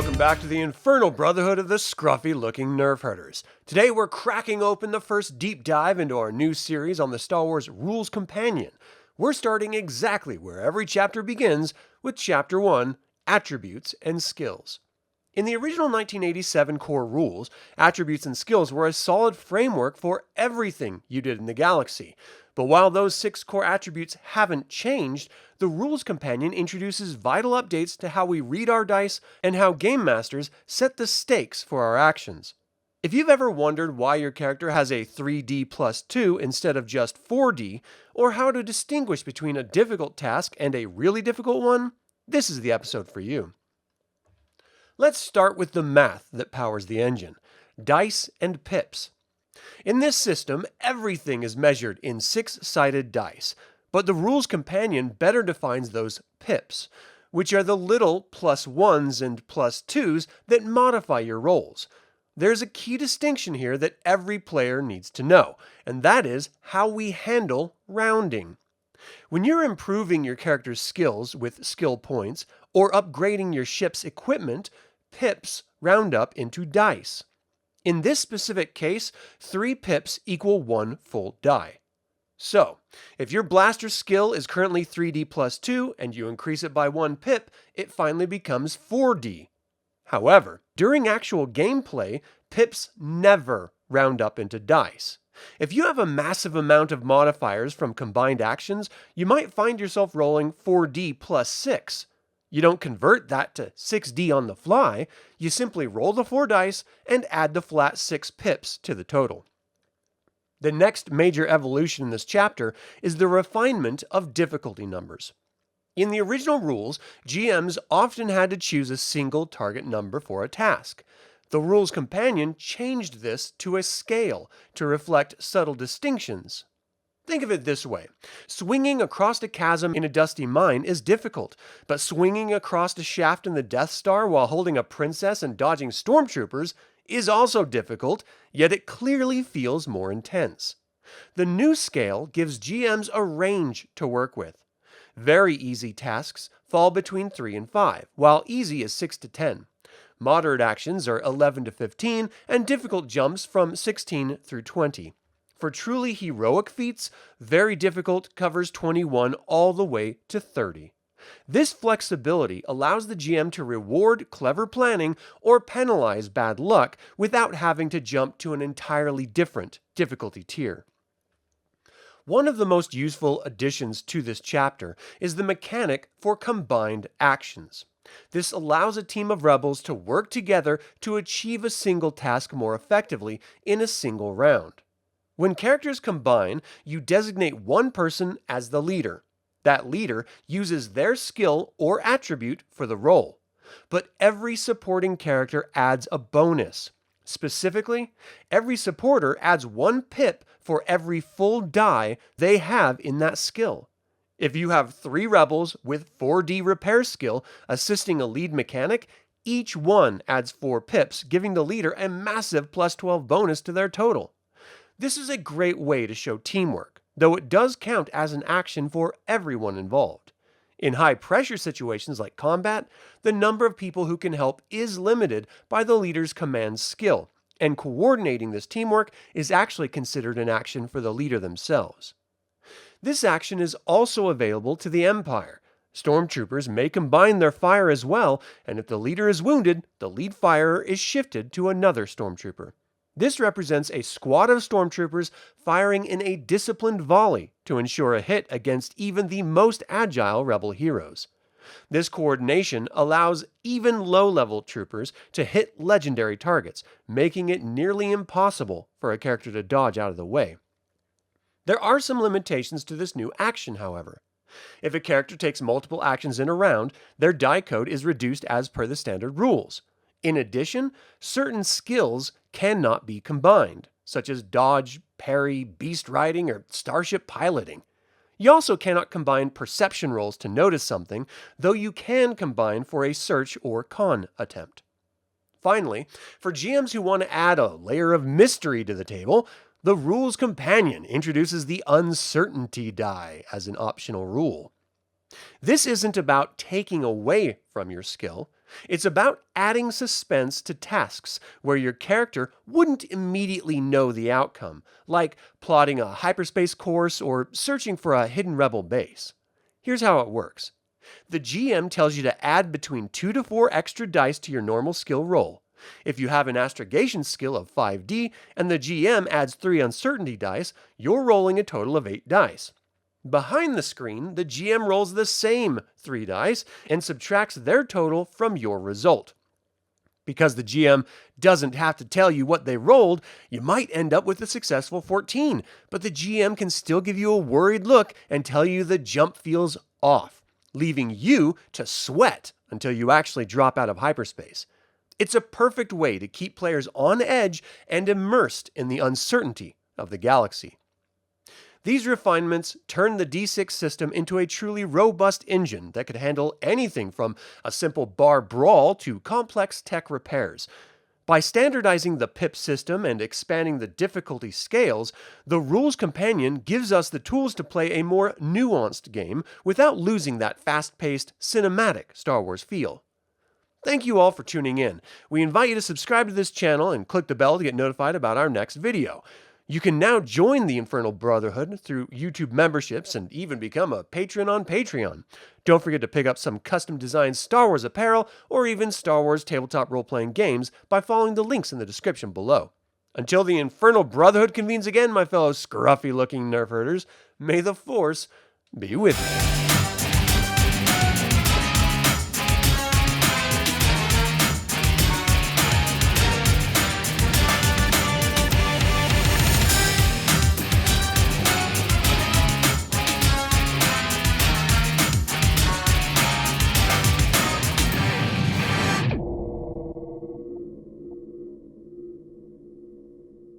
Welcome back to the Infernal Brotherhood of the Scruffy Looking Nerf Herders. Today we're cracking open the first deep dive into our new series on the Star Wars Rules Companion. We're starting exactly where every chapter begins, with Chapter 1, Attributes and Skills. In the original 1987 core rules, attributes and skills were a solid framework for everything you did in the galaxy. But while those 6 core attributes haven't changed, the Rules Companion introduces vital updates to how we read our dice and how game masters set the stakes for our actions. If you've ever wondered why your character has a 3D plus 2 instead of just 4D, or how to distinguish between a difficult task and a really difficult one, this is the episode for you. Let's start with the math that powers the engine: dice and pips. In this system, everything is measured in 6-sided dice, but the Rules Companion better defines those pips, which are the little +1s and +2s that modify your rolls. There's a key distinction here that every player needs to know, and that is how we handle rounding. When you're improving your character's skills with skill points or upgrading your ship's equipment, pips round up into dice. In this specific case, 3 pips equal 1 full die. So, if your blaster skill is currently 3D plus 2 and you increase it by 1 pip, it finally becomes 4D. However, during actual gameplay, pips never round up into dice. If you have a massive amount of modifiers from combined actions, you might find yourself rolling 4D plus 6. You don't convert that to 6D on the fly, you simply roll the 4 dice and add the flat 6 pips to the total. The next major evolution in this chapter is the refinement of difficulty numbers. In the original rules, GMs often had to choose a single target number for a task. The Rules Companion changed this to a scale to reflect subtle distinctions. Think of it this way: swinging across a chasm in a dusty mine is difficult, but swinging across a shaft in the Death Star while holding a princess and dodging stormtroopers is also difficult, yet it clearly feels more intense. The new scale gives GMs a range to work with. Very easy tasks fall between 3 and 5, while easy is 6 to 10. Moderate actions are 11 to 15, and difficult jumps from 16 through 20. For truly heroic feats, very difficult covers 21 all the way to 30. This flexibility allows the GM to reward clever planning or penalize bad luck without having to jump to an entirely different difficulty tier. One of the most useful additions to this chapter is the mechanic for combined actions. This allows a team of rebels to work together to achieve a single task more effectively in a single round. When characters combine, you designate one person as the leader. That leader uses their skill or attribute for the role. But every supporting character adds a bonus. Specifically, every supporter adds 1 pip for every full die they have in that skill. If you have 3 rebels with 4D repair skill assisting a lead mechanic, each one adds 4 pips, giving the leader a massive +12 bonus to their total. This is a great way to show teamwork, though it does count as an action for everyone involved. In high-pressure situations like combat, the number of people who can help is limited by the leader's command skill, and coordinating this teamwork is actually considered an action for the leader themselves. This action is also available to the Empire. Stormtroopers may combine their fire as well, and if the leader is wounded, the lead firer is shifted to another stormtrooper. This represents a squad of stormtroopers firing in a disciplined volley to ensure a hit against even the most agile rebel heroes. This coordination allows even low-level troopers to hit legendary targets, making it nearly impossible for a character to dodge out of the way. There are some limitations to this new action, however. If a character takes multiple actions in a round, their die code is reduced as per the standard rules. In addition, certain skills cannot be combined, such as dodge, parry, beast riding, or starship piloting. You also cannot combine perception rolls to notice something, though you can combine for a search or con attempt. Finally, for GMs who want to add a layer of mystery to the table, the Rules Companion introduces the Uncertainty die as an optional rule. This isn't about taking away from your skill. It's about adding suspense to tasks where your character wouldn't immediately know the outcome, like plotting a hyperspace course or searching for a hidden rebel base. Here's how it works. The GM tells you to add between 2 to 4 extra dice to your normal skill roll. If you have an astrogation skill of 5D and the GM adds 3 uncertainty dice, you're rolling a total of 8 dice. Behind the screen, the GM rolls the same 3 dice and subtracts their total from your result. Because the GM doesn't have to tell you what they rolled, you might end up with a successful 14, but the GM can still give you a worried look and tell you the jump feels off, leaving you to sweat until you actually drop out of hyperspace. It's a perfect way to keep players on edge and immersed in the uncertainty of the galaxy. These refinements turn the D6 system into a truly robust engine that could handle anything from a simple bar brawl to complex tech repairs. By standardizing the PIP system and expanding the difficulty scales, the Rules Companion gives us the tools to play a more nuanced game without losing that fast-paced, cinematic Star Wars feel. Thank you all for tuning in. We invite you to subscribe to this channel and click the bell to get notified about our next video. You can now join the Infernal Brotherhood through YouTube memberships and even become a patron on Patreon. Don't forget to pick up some custom-designed Star Wars apparel or even Star Wars tabletop role-playing games by following the links in the description below. Until the Infernal Brotherhood convenes again, my fellow scruffy-looking Nerf Herders, may the Force be with you.